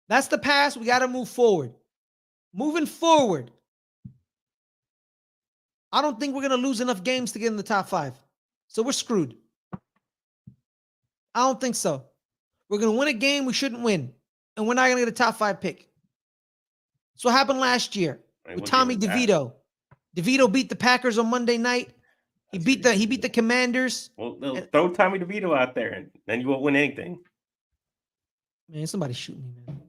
That's the past. We gotta move forward. Moving forward, I don't think we're gonna lose enough games to get in the top 5. So we're screwed. I don't think so. We're going to win a game we shouldn't win, and we're not going to get a top 5 pick. That's what happened last year with Tommy DeVito. DeVito beat the Packers on Monday night. He beat the Commanders. Well, throw Tommy DeVito out there, and then you won't win anything. Man, somebody shoot me, man.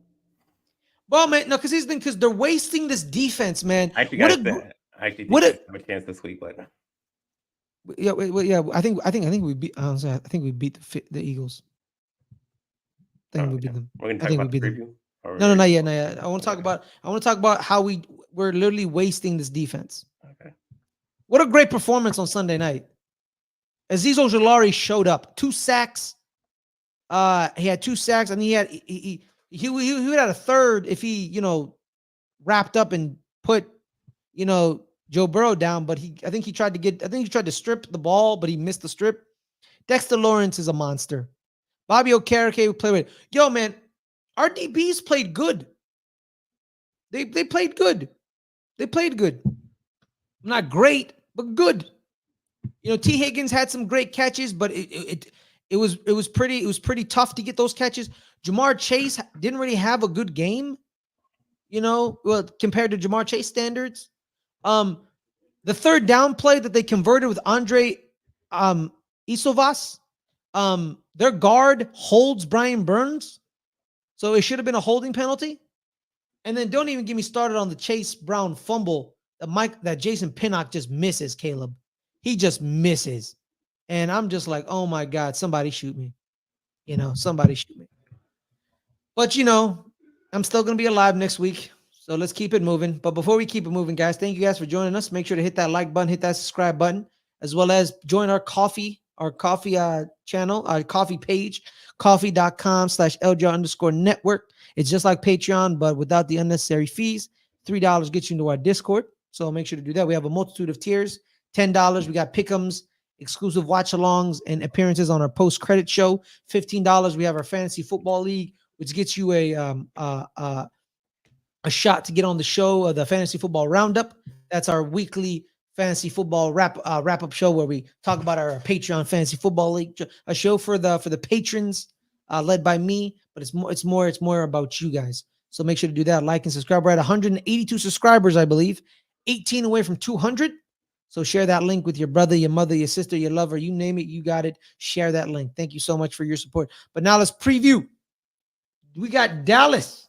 Well, man, no, because they're wasting this defense, man. I actually have a chance this week, but. Yeah. I think we beat. I think we beat the Eagles. I think we beat them. We're gonna talk about the preview. No, not yet. I want to talk about how we're literally wasting this defense. Okay. What a great performance on Sunday night. Azeez Ojulari showed up. 2 sacks. He had 2 sacks, and he would have a third if he wrapped up and put Joe Burrow down, but I think he tried to strip the ball, but he missed the strip. Dexter Lawrence is a monster. Bobby Okereke played with. Yo, man, our DBs played good. They played good. They played good. Not great, but good. T. Higgins had some great catches, but it was pretty tough to get those catches. Jamar Chase didn't really have a good game, compared to Jamar Chase standards. The third down play that they converted with Andre Isovas, their guard holds Brian Burns, so it should have been a holding penalty. And then don't even get me started on the Chase Brown fumble that Jason Pinnock just misses, Caleb. He just misses. And I'm just like, oh my God, somebody shoot me. Somebody shoot me. But I'm still going to be alive next week. So let's keep it moving. But before we keep it moving, guys, thank you guys for joining us. Make sure to hit that like button, hit that subscribe button, as well as join our coffee channel, our coffee page, coffee.com/LJ_network. It's just like Patreon, but without the unnecessary fees. $3 gets you into our Discord. So make sure to do that. We have a multitude of tiers. $10, we got pick'ems, exclusive watch-alongs, and appearances on our post-credit show. $15, we have our fantasy football league, which gets you a shot to get on the show, the Fantasy Football Roundup. That's our weekly fantasy football wrap-up show where we talk about our Patreon Fantasy Football League, a show for the patrons led by me, but it's more about you guys. So make sure to do that. Like and subscribe. We're at 182 subscribers, I believe, 18 away from 200. So share that link with your brother, your mother, your sister, your lover, you name it, you got it. Share that link. Thank you so much for your support. But now let's preview. We got Dallas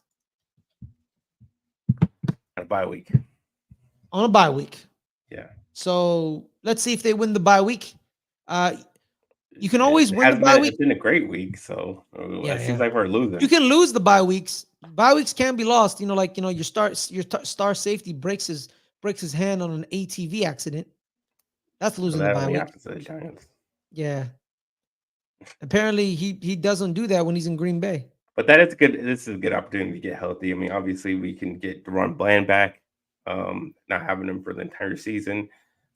A bye week. on a bye week. Yeah. So let's see if they win the bye week. You can always win the bye week. It's been a great week, so it seems like we're losing. You can lose the bye weeks. Bye weeks can be lost. Your star safety breaks his hand on an ATV accident. That's losing the bye week. Happens to the Giants. Yeah. Apparently he doesn't do that when he's in Green Bay. But that is good. This is a good opportunity to get healthy. I mean, obviously we can get Deron Bland back, not having him for the entire season.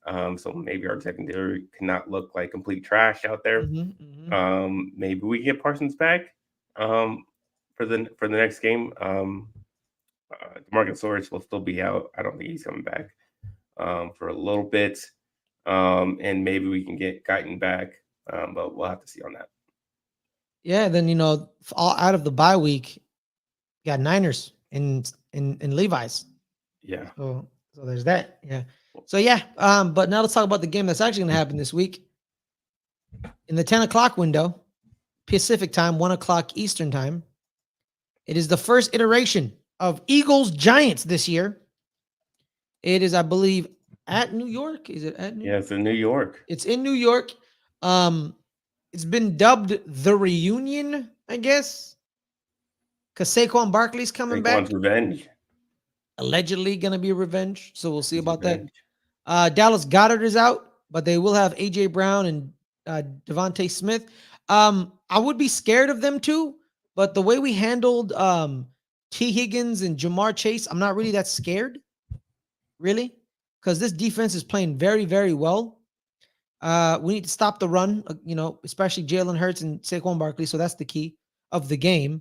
So maybe our secondary cannot look like complete trash out there. Maybe we get Parsons back for the next game. DeMarcus will still be out. I don't think he's coming back for a little bit. And maybe we can get Guyton back, but we'll have to see on that. Yeah, then all out of the bye week, you got Niners in Levi's. Yeah. So there's that. Yeah. So yeah, but now let's talk about the game that's actually going to happen this week. In the 10 o'clock window, Pacific time, 1 o'clock Eastern time, it is the first iteration of Eagles Giants this year. It is, I believe, at New York. Is it at New York? Yeah, it's in New York. It's in New York. It's been dubbed the reunion, I guess, because Saquon Barkley's coming back. Revenge. Allegedly going to be revenge. So we'll see about that. Dallas Goedert is out, but they will have A.J. Brown and Devontae Smith. I would be scared of them too, but the way we handled T. Higgins and Jamar Chase, I'm not really that scared, really, because this defense is playing very, very well. We need to stop the run, especially Jalen Hurts and Saquon Barkley. So that's the key of the game.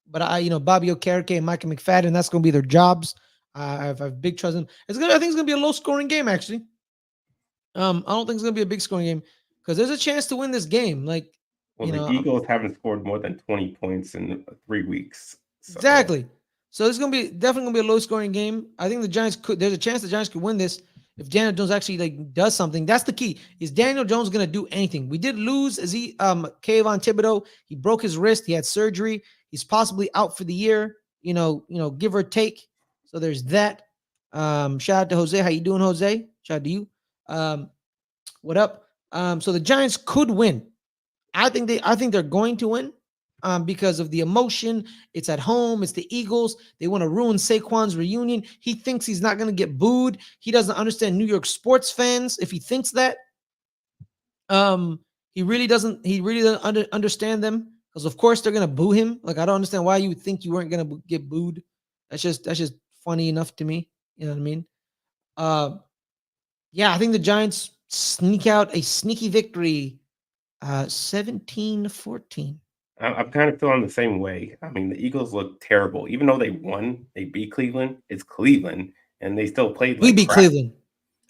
But Bobby Okereke and Micah McFadden, that's going to be their jobs. I have big trust in them. I think it's going to be a low-scoring game, actually. I don't think it's going to be a big scoring game because there's a chance to win this game. The Eagles haven't scored more than 20 points in 3 weeks. So. Exactly. So it's definitely going to be a low-scoring game. I think there's a chance the Giants could win this if Daniel Jones actually does something. That's the key. Is Daniel Jones going to do anything? We did lose Kayvon Thibodeau. He broke his wrist. He had surgery. He's possibly out for the year, give or take. So there's that. Shout out to Jose. How you doing, Jose? Shout out to you. What up? So the Giants could win. I think they're going to win because of the emotion. It's at home. It's the Eagles. They want to ruin Saquon's reunion. He thinks he's not going to get booed. He doesn't understand New York sports fans. If he thinks that, he really doesn't understand them. Because of course they're gonna boo him. I don't understand why you would think you weren't gonna get booed. That's just funny enough to me. You know what I mean? I think the Giants sneak out a sneaky victory, 17-14. I'm kind of feeling the same way. I mean, the Eagles look terrible, even though they won. They beat Cleveland. It's Cleveland, and they still played. We beat crap. Cleveland.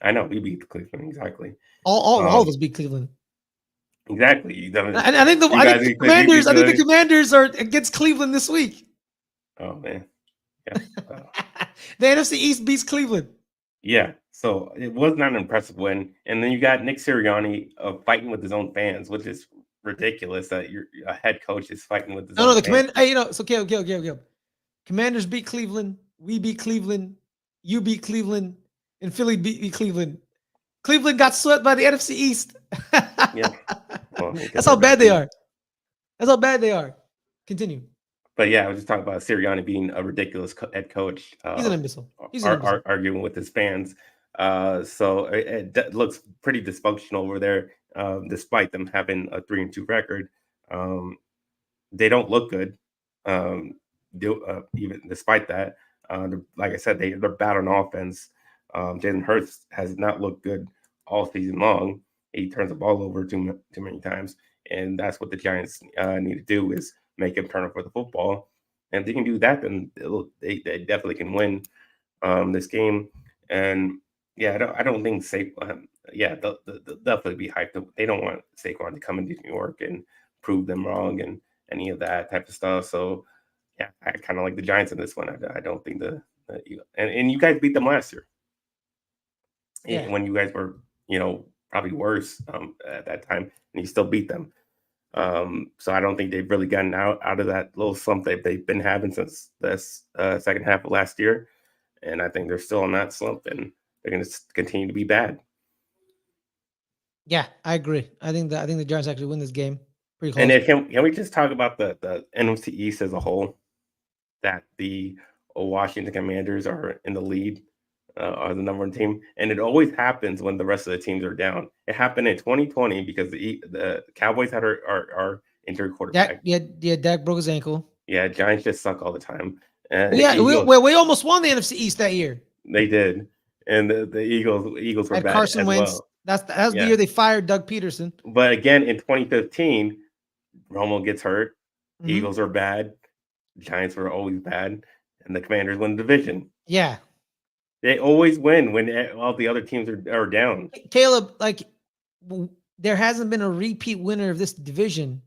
I know we beat Cleveland exactly. All of us beat Cleveland. Exactly. I think the Commanders are against Cleveland this week. Oh man, yeah. The NFC East beats Cleveland. Yeah, so it was not an impressive win, and then you got Nick Sirianni fighting with his own fans, which is ridiculous. That your head coach is fighting with his own the Commanders. Hey, it's okay. Commanders beat Cleveland. We beat Cleveland. You beat Cleveland, and Philly beat Cleveland. Cleveland got swept by the NFC East. Yeah. Well, that's how bad they are. That's how bad they are. Continue. But yeah, I was just talking about Sirianni being a ridiculous head coach. He's an imbecile. Arguing with his fans. So it looks pretty dysfunctional over there, despite them having a 3-2 record. They don't look good. Even despite that, like I said, they're bad on offense. Jalen Hurts has not looked good all season long. He turns the ball over too many times, and that's what the Giants need to do is make him turn over the football. And if they can do that, then they definitely can win this game. And yeah, I don't think Saquon. They'll definitely be hyped up. They don't want Saquon to come into New York and prove them wrong and any of that type of stuff. So yeah, I kind of like the Giants in this one. I don't think the and you guys beat them last year. Yeah. When you guys were, probably worse at that time, and you still beat them. So I don't think they've really gotten out of that little slump that they've been having since this second half of last year. And I think they're still on that slump, and they're going to continue to be bad. Yeah, I agree. I think the Giants actually win this game pretty close. And then can we just talk about the NFC East as a whole? That the Washington Commanders are in the lead, are the number one team, and it always happens when the rest of the teams are down. It happened in 2020 because the Cowboys had our injured quarterback. Dak broke his ankle. Yeah, Giants just suck all the time. We almost won the NFC East that year. They did, and the Eagles were at bad Carson as Wentz. well. That's the year they fired Doug Peterson. But again, in 2015, Romo gets hurt. Mm-hmm. Eagles are bad. Giants were always bad, and the Commanders win the division. Yeah, they always win when all the other teams are down. Caleb, there hasn't been a repeat winner of this division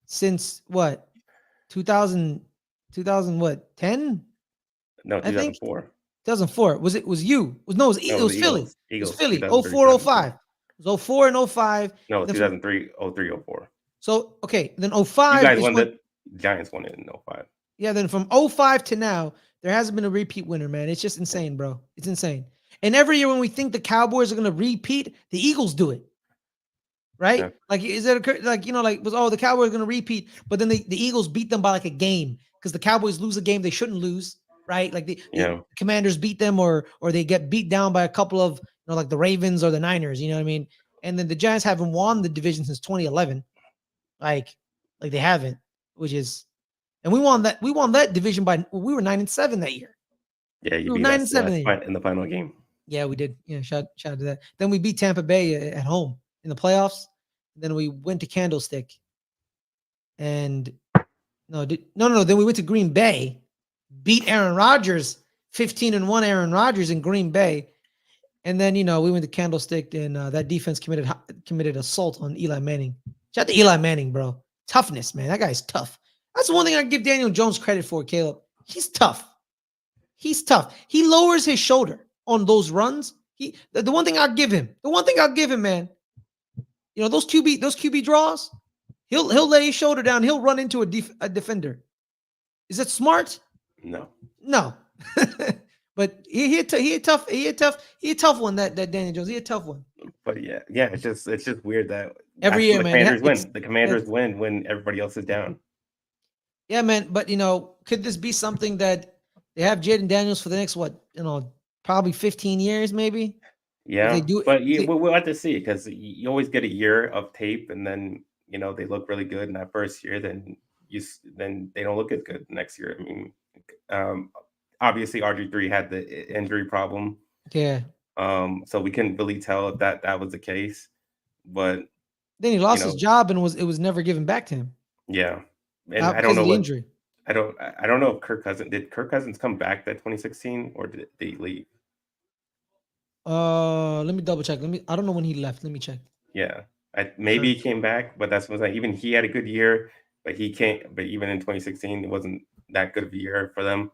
since what? 2000 what? 10? No, 2004. 2004. Was you? It was Philly. It was Philly. 04, 05. It was 04 and 05. No, 2003, 03, 04. So, okay, then 05. You guys won the Giants won it in 05. Yeah, then from 05 to now, there hasn't been a repeat winner, man. It's just insane, bro. It's insane. And every year when we think the Cowboys are going to repeat, the Eagles do it. Right? Yeah. The Cowboys are going to repeat, but then the Eagles beat them by a game because the Cowboys lose a game they shouldn't lose, right? The Commanders beat them or they get beat down by a couple of, like the Ravens or the Niners, you know what I mean? And then the Giants haven't won the division since 2011. Like they haven't, which is, and we won that division we were 9-7 that year. Yeah, you beat 9-7 in the final game. Yeah, we did. Yeah, shout out to that. Then we beat Tampa Bay at home in the playoffs. Then we went to Candlestick, and no. Then we went to Green Bay, beat Aaron Rodgers, 15-1 Aaron Rodgers in Green Bay, and then we went to Candlestick, and that defense committed assault on Eli Manning. Shout out to Eli Manning, bro. Toughness, man. That guy's tough. That's the one thing I give Daniel Jones credit for, Caleb. He's tough. He's tough. He lowers his shoulder on those runs. The one thing I'll give him, man. Those QB draws, he'll lay his shoulder down. He'll run into a defender. Is it smart? No. But he a tough one. That Daniel Jones, he a tough one. But yeah, it's just weird that every year, man. The Commanders win when everybody else is down. Yeah, man. But could this be something that they have Jaden Daniels for the next probably 15 years, maybe? Yeah, we'll have to see because you always get a year of tape, and then they look really good in that first year. Then they don't look as good next year. I mean, obviously RG3 had the injury problem. Yeah. So we couldn't really tell if that was the case, but then he lost his job and it was never given back to him. Yeah, and I don't know what injury. I don't know if did Kirk Cousins come back that 2016 or did he leave? Let me double check. I don't know when he left. Let me check. Yeah, maybe he came back, but that's what even he had a good year, but he can't. But even in 2016, it wasn't that good of a year for them.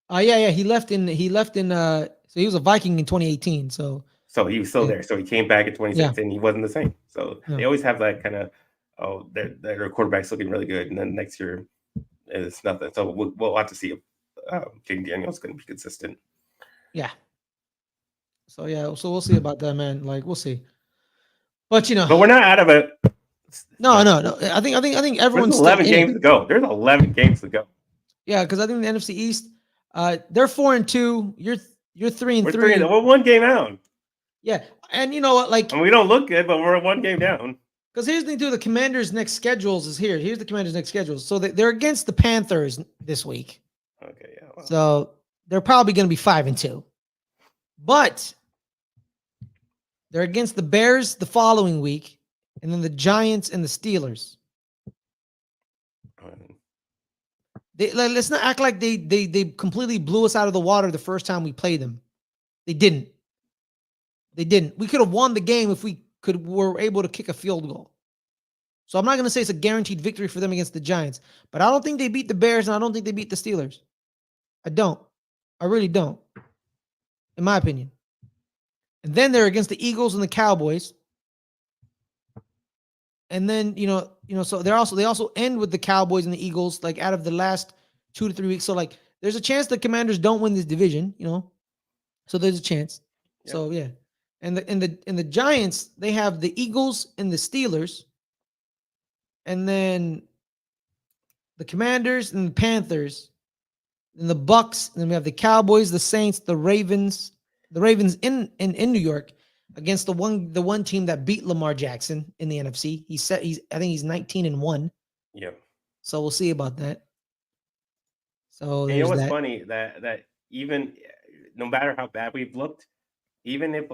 Yeah. He left in. So he was a Viking in 2018. So he was still there. So he came back in 2016. Yeah. He wasn't the same. So they always have that kind of their quarterback's looking really good, and then next year it's nothing. So we'll have to see if Jaden Daniels going to be consistent. Yeah. So we'll see about that, man. We'll see. But but we're not out of it. No. I think everyone's 11 games to go. There's 11 games to go. Yeah, because I think the NFC East, they're 4-2. You're 3-3. We're one game out. Yeah, and you know what? and we don't look good, but we're one game down. Because here's the thing: the Commanders' next schedules is here. Here's the Commanders' next schedules. So they're against the Panthers this week. Okay, yeah. Well. So they're probably going to be 5-2, but they're against the Bears the following week, and then the Giants and the Steelers. Let's not act like they completely blew us out of the water the first time we played them. They didn't. We could have won the game if we were able to kick a field goal. So I'm not going to say it's a guaranteed victory for them against the Giants, but I don't think they beat the Bears, and I don't think they beat the Steelers. I don't. I really don't, in my opinion. And then they're against the Eagles and the Cowboys. And then, so they also end with the Cowboys and the Eagles, like out of the last 2 to 3 weeks. So like there's a chance the Commanders don't win this division, So there's a chance. Yep. So yeah. And the Giants, they have the Eagles and the Steelers. And then the Commanders and the Panthers, and the Bucks, and then we have the Cowboys, the Saints, the Ravens in New York against the one team that beat Lamar Jackson in the NFC. I think he's 19-1. Yep. So we'll see about that. So you know what's funny that even no matter how bad we've looked, even if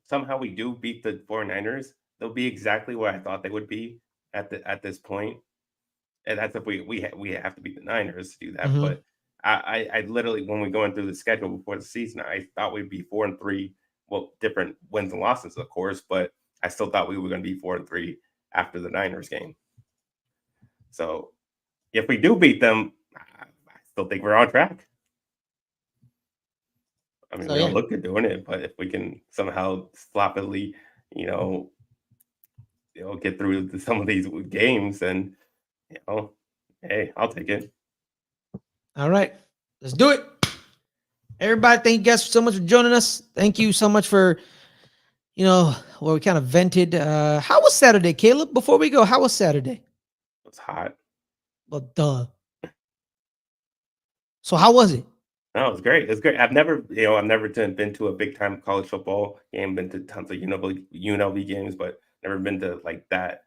somehow we do beat the 49ers, they'll be exactly where I thought they would be at this point. And that's if we have to beat the Niners to do that. Mm-hmm. But I literally, when we're going through the schedule before the season, I thought we'd be 4-3. Well, different wins and losses, of course, but I still thought we were going to be 4-3 after the Niners game. So if we do beat them, I still think we're on track. I mean, we don't look good doing it, but if we can somehow sloppily, get through some of these games, then hey, I'll take it. All right, let's do it. Everybody, thank you guys so much for joining us. Thank you so much for, we kind of vented. How was Saturday, Caleb? Before we go, how was Saturday? It was hot. Well, duh. So how was it? No, it was great. It's great. I've never been to a big time college football game. Been to tons of UNLV games, but never been to like that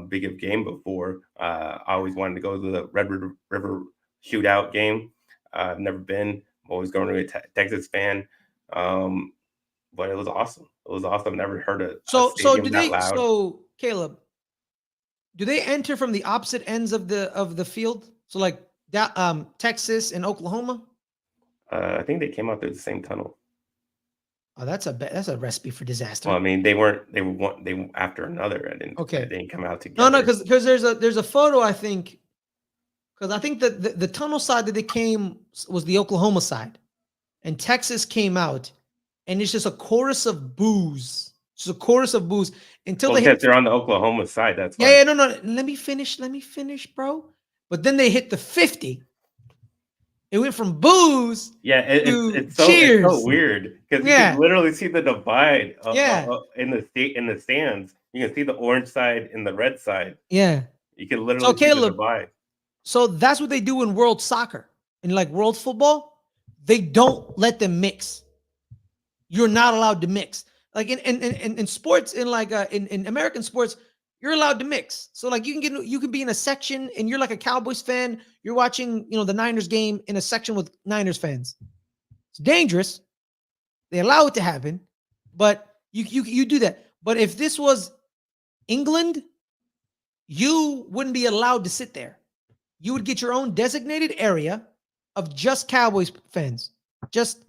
big of game before. I always wanted to go to the Red River shootout game. I've never been. I'm always going to be a Texas fan, but it was awesome. It was awesome. Never heard a stadium that loud. So Caleb, do they enter from the opposite ends of the field? So like that, Texas and Oklahoma. I think they came out through the same tunnel. Oh, that's a recipe for disaster. Well, I mean, they were after another. They didn't come out together. No, because there's a photo, I think, because I think that the tunnel side that they came was the Oklahoma side, and Texas came out, and it's just a chorus of boos. Just a chorus of boos until they're on the Oklahoma side. That's why. Yeah, no. Let me finish, bro. But then they hit the 50. It went from boos it's so weird because you can literally see the divide in the stands. You can see the orange side and the red side. Yeah. You can literally see the divide. So that's what they do in world soccer. In like world football, they don't let them mix. You're not allowed to mix. Like in sports, in American sports, you're allowed to mix. So like you can be in a section and you're like a Cowboys fan. You're watching, the Niners game in a section with Niners fans. It's dangerous. They allow it to happen, but you do that. But if this was England, you wouldn't be allowed to sit there. You would get your own designated area of just Cowboys fans. Just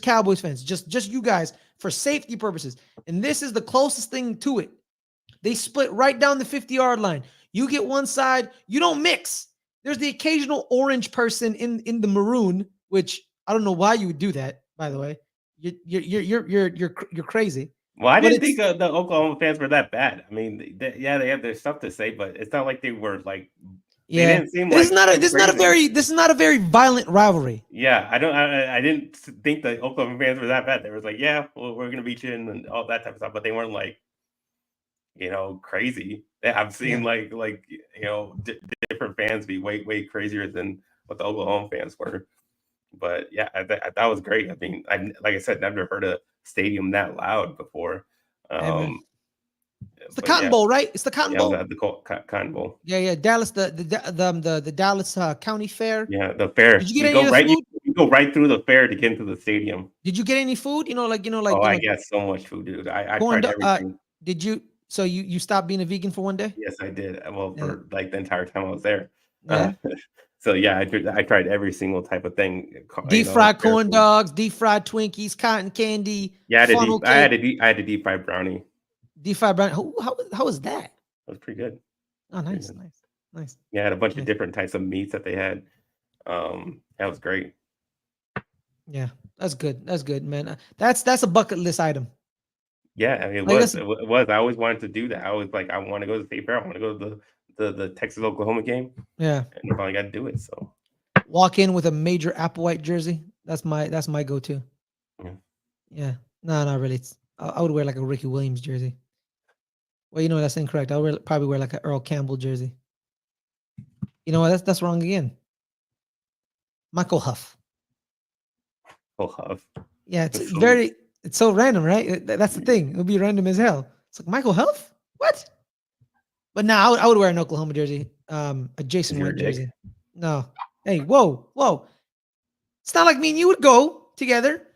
Cowboys fans. Just you guys for safety purposes. And this is the closest thing to it. They split right down the 50-yard line. You get one side, you don't mix. There's the occasional orange person in the maroon, which I don't know why you would do that, by the way. You're crazy. Well, I didn't think the Oklahoma fans were that bad. I mean, they have their stuff to say, but it's not like they were like. Yeah, they didn't seem this is not a very violent rivalry. Yeah, I didn't think the Oklahoma fans were that bad. They was like, yeah, well, we're gonna beat you and all that type of stuff, but they weren't like, crazy. I've seen different fans be way crazier than what the Oklahoma fans were. But yeah, that was great. I mean, like I said, never heard a stadium that loud before. It's the Cotton Bowl, right? It's the Cotton Bowl. The Cotton Bowl. Yeah. Dallas, the Dallas County Fair. Yeah, the fair. Did you get any food? You go right through the fair to get into the stadium. Did you get any food? Oh, I got so much food, dude. I tried everything. Did you? So you stopped being a vegan for one day? Yes, I did. Well, for like the entire time I was there. Yeah. So yeah, I tried every single type of thing. Deep fried corn dogs, deep fried Twinkies, cotton candy. Yeah, I had a deep fried brownie. Deep fried brownie. How was that? was pretty good. Oh, nice. Yeah, I had a bunch of different types of meats that they had. That was great. Yeah, that's good, man. That's a bucket list item. Yeah, I mean, it was. I always wanted to do that. I was like, I want to go to the State Fair. I want to go to the Texas Oklahoma game. Yeah, and I finally got to do it. So walk in with a major Applewhite jersey. That's my go-to. Yeah. No, not really. I would wear like a Ricky Williams jersey. Well, you know that's incorrect. I would probably wear like an Earl Campbell jersey. You know what? That's wrong again. Michael Huff. Yeah, it's so random, right? That's the thing. It'll be random as hell. It's like Michael Huff? What? But now I would wear an Oklahoma jersey, a Jason White jersey. No. Hey, whoa. It's not like me and you would go together.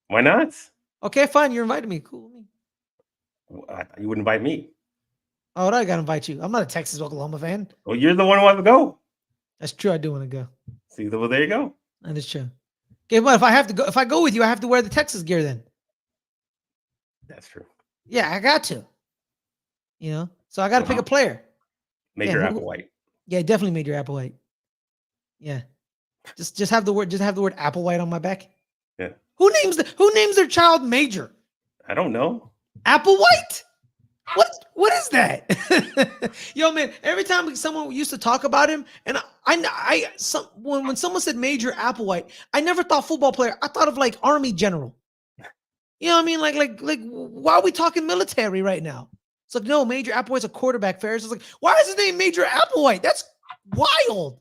Why not? Okay, fine. You're inviting me. Cool. I thought you would invite me. Oh, I gotta invite you. I'm not a Texas Oklahoma fan. Well, you're the one who wants to go. That's true. I do want to go. See, well, there you go. That is true. Okay, but if I go with you, I have to wear the Texas gear then. That's true. Yeah, I got to. You know, so I got to pick a player. Major Applewhite. Yeah, definitely Major Applewhite. Yeah, just have the word Applewhite on my back. Yeah. Who names their child Major? I don't know. Applewhite? What is that? Yo, man, every time someone used to talk about him, and when someone said Major Applewhite, I never thought football player. I thought of like Army general. You know what I mean? Like why are we talking military right now? It's like, no, Major Applewhite's a quarterback, Ferris. It's like, why is his name Major Applewhite? That's wild.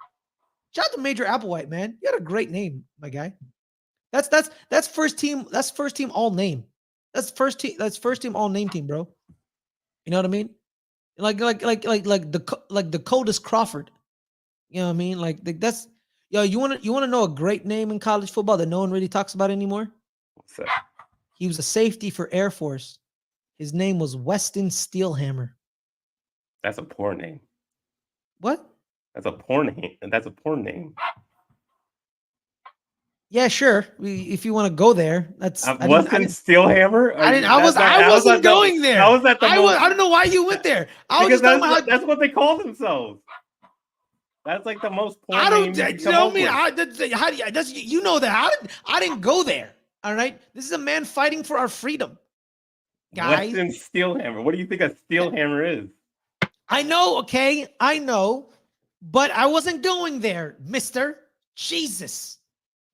Shout out to Major Applewhite, man. You had a great name, my guy. That's first team. That's first team all name. That's first team all name team, bro. You know what I mean? Like the Coldest Crawford. You know what I mean? Like that's you want to know a great name in college football that no one really talks about anymore? What's that? He was a safety for Air Force. His name was Weston Steelhammer. That's a poor name. What? That's a poor name. That's a poor name. Yeah, sure. If you want to go there, that's Weston Steelhammer. I wasn't going there. How was that? I don't know why you went there. Because that's what they call themselves. That's like the most poor name. You know what I mean? You know that. I didn't go there. All right. This is a man fighting for our freedom. Guys. Weston Steelhammer. What do you think a Steelhammer is? I know, okay. I know. But I wasn't going there, mister. Jesus.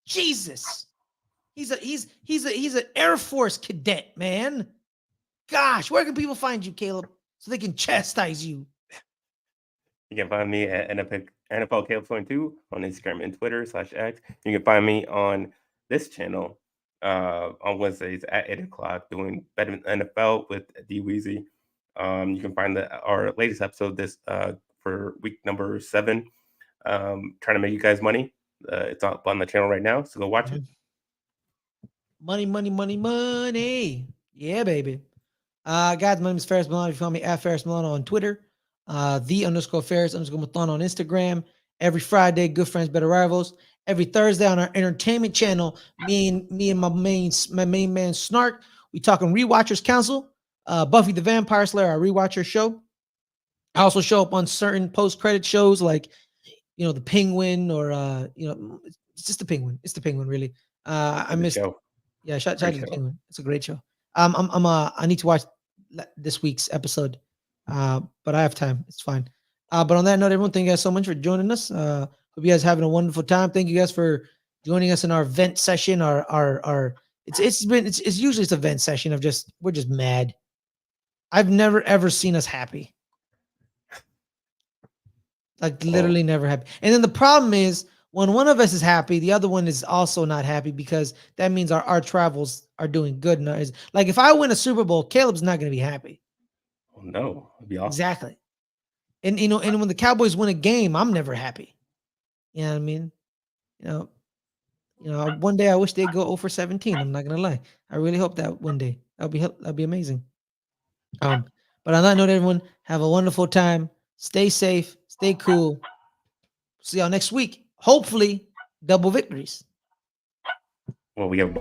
He's an Air Force cadet, man. Gosh, where can people find you, Caleb, so they can chastise you? You can find me at NFL Caleb 22 on Instagram and Twitter /X. You can find me on this channel on Wednesdays at 8 o'clock doing Better NFL with D Weezy. You can find our latest episode this for week number 7. Trying to make you guys money. It's up on the channel right now, so go watch it. Money. Yeah, baby. Guys, my name is Ferris Milano. You can follow me at Ferris Milano on Twitter. _Ferris_Muthana on Instagram. Every Friday, Good Friends, Better Rivals. Every Thursday on our entertainment channel, me and my main man Snark, we talking Rewatchers Council, Buffy the Vampire Slayer, our Rewatcher show. I also show up on certain post-credit shows like, The Penguin or, it's just The Penguin. It's The Penguin, really. I missed. Yeah, shout out to The Penguin. It's a great show. I need to watch this week's episode, but I have time. It's fine. But on that note, everyone, thank you guys so much for joining us. Hope you guys having a wonderful time. Thank you guys for joining us in our vent session. It's usually a vent session of we're just mad. I've never ever seen us happy. Like literally never happy. And then the problem is when one of us is happy, the other one is also not happy because that means our travels are doing good. Like if I win a Super Bowl, Caleb's not going to be happy. Oh no, it'd be awesome. Exactly. And and when the Cowboys win a game, I'm never happy. You know what I mean? One day I wish they'd go 0 for 17. I'm not gonna lie. I really hope that one day. That'd be amazing. But on that note, everyone, have a wonderful time. Stay safe, stay cool. See y'all next week. Hopefully, double victories. Well, we have